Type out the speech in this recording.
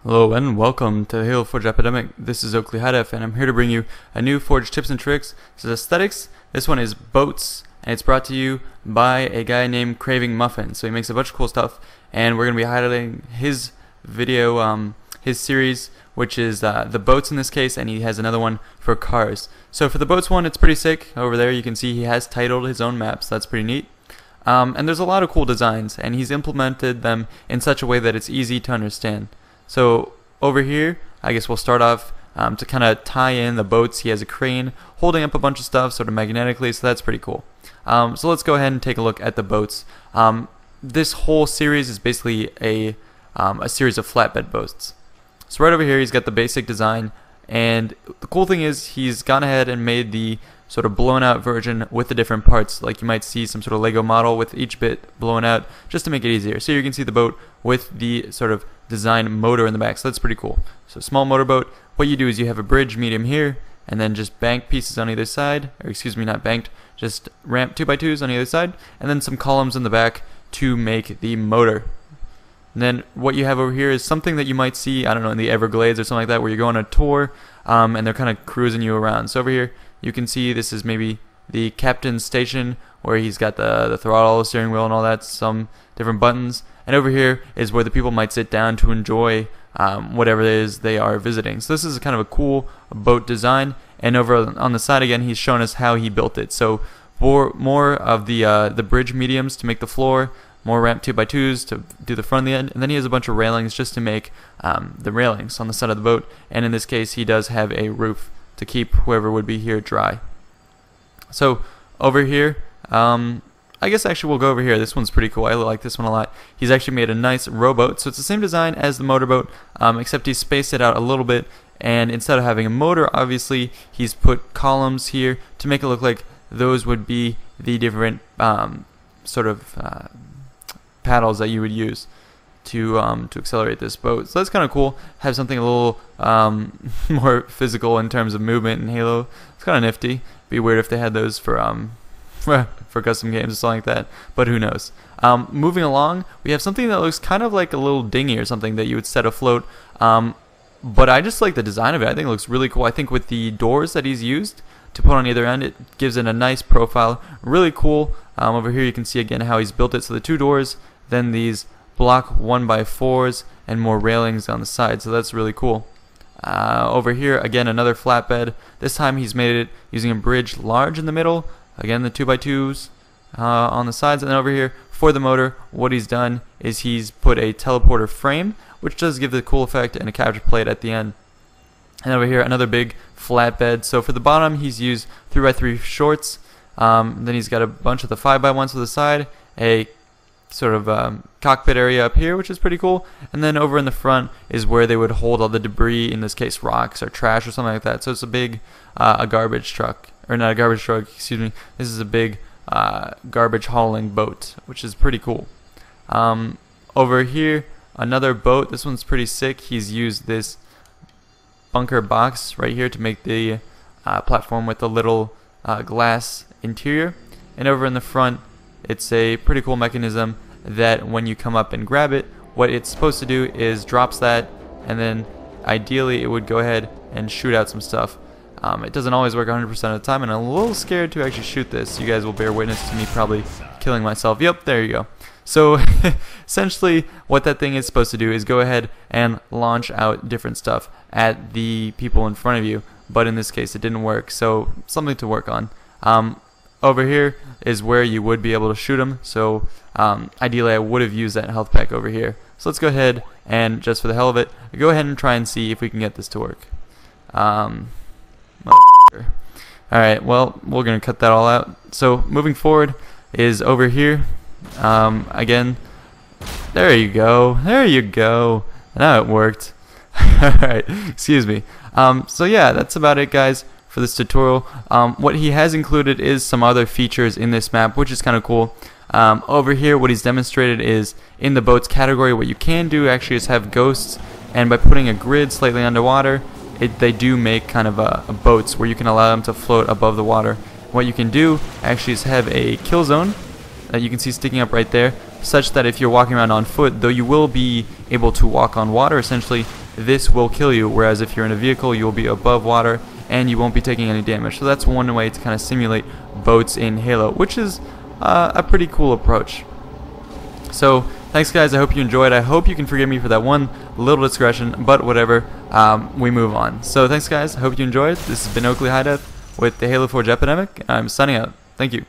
Hello and welcome to Halo Forge Epidemic. This is Oakley HiDef and I'm here to bring you a new Forge tips and tricks. This is aesthetics. This one is boats and it's brought to you by a guy named Craving Muffin. So he makes a bunch of cool stuff and we're going to be highlighting his video, his series, which is the boats in this case, and he has another one for cars. So for the boats one, it's pretty sick. Over there you can see he has titled his own maps. That's pretty neat. And there's a lot of cool designs and he's implemented them in such a way that it's easy to understand. So over here, I guess we'll start off to kind of tie in the boats. He has a crane holding up a bunch of stuff sort of magnetically, so that's pretty cool. So let's go ahead and take a look at the boats. This whole series is basically a series of flatbed boats. So right over here, he's got the basic design, and the cool thing is he's gone ahead and made the sort of blown out version with the different parts. Like you might see some sort of Lego model with each bit blown out just to make it easier. So you can see the boat with the sort of design motor in the back, so that's pretty cool. So small motorboat, what you do is you have a bridge medium here and then just bank pieces on either side, or excuse me, not banked, just ramp 2x2s on either side, and then some columns in the back to make the motor. And then what you have over here is something that you might see, I don't know, in the Everglades or something like that, where you go on a tour and they're kind of cruising you around. So over here you can see this is maybe the captain's station where he's got the throttle, the steering wheel and all that, some different buttons. And over here is where the people might sit down to enjoy whatever it is they are visiting. So this is kind of a cool boat design. And over on the side again, he's shown us how he built it. So for more of the bridge mediums to make the floor, more ramp 2x2s to do the front and the end, and then he has a bunch of railings just to make the railings on the side of the boat. And in this case, he does have a roof to keep whoever would be here dry. So over here, I guess actually we'll go over here. This one's pretty cool. I like this one a lot. He's actually made a nice rowboat. So it's the same design as the motorboat, except he's spaced it out a little bit. And instead of having a motor, obviously, he's put columns here to make it look like those would be the different sort of paddles that you would use to accelerate this boat. So that's kind of cool. Have something a little more physical in terms of movement in Halo. It's kind of nifty. Be weird if they had those for custom games or something like that, but who knows. Moving along, we have something that looks kind of like a little dinghy or something that you would set afloat, but I just like the design of it. I think it looks really cool. I think with the doors that he's used to put on either end, it gives it a nice profile. Really cool. Over here you can see again how he's built it. So the two doors, then these block 1x4s and more railings on the side, so that's really cool. Over here again, another flatbed. This time he's made it using a bridge large in the middle. Again, the 2x2s on the sides, and then over here for the motor, what he's done is he's put a teleporter frame, which does give the cool effect, and a capture plate at the end. And over here, another big flatbed. So for the bottom, he's used 3x3 shorts. Then he's got a bunch of the 5x1s to the side, a sort of cockpit area up here, which is pretty cool. And then over in the front is where they would hold all the debris, in this case rocks or trash or something like that. So it's a big a garbage truck. Or not a garbage truck, excuse me. This is a big garbage hauling boat, which is pretty cool. Over here, another boat. This one's pretty sick. He's used this bunker box right here to make the platform with the little glass interior. And over in the front, it's a pretty cool mechanism that when you come up and grab it, what it's supposed to do is drops that, and then ideally it would go ahead and shoot out some stuff. It doesn't always work 100% of the time, and I'm a little scared to actually shoot this. You guys will bear witness to me probably killing myself. Yep, there you go. So essentially what that thing is supposed to do is go ahead and launch out different stuff at the people in front of you, but in this case it didn't work, so something to work on. Over here is where you would be able to shoot them, so ideally I would have used that health pack over here. So let's go ahead and, just for the hell of it, go ahead and try and see if we can get this to work. Alright, well, we're going to cut that all out. So moving forward is over here. Again, there you go. There you go. Now it worked. Alright, excuse me. So yeah, that's about it, guys, for this tutorial. What he has included is some other features in this map, which is kind of cool. Over here, what he's demonstrated is in the boats category, what you can do actually is have ghosts, and by putting a grid slightly underwater, they do make kind of a boats where you can allow them to float above the water. What you can do actually is have a kill zone that you can see sticking up right there. such that if you're walking around on foot, though you will be able to walk on water, essentially this will kill you, whereas if you're in a vehicle, you'll be above water and you won't be taking any damage. So that's one way to kind of simulate boats in Halo, which is a pretty cool approach. So thanks guys, I hope you enjoyed. I hope you can forgive me for that one little discretion, but whatever, we move on. So thanks guys, I hope you enjoyed. This has been Oakley HiDef with the Halo Forge Epidemic. I'm signing out. Thank you.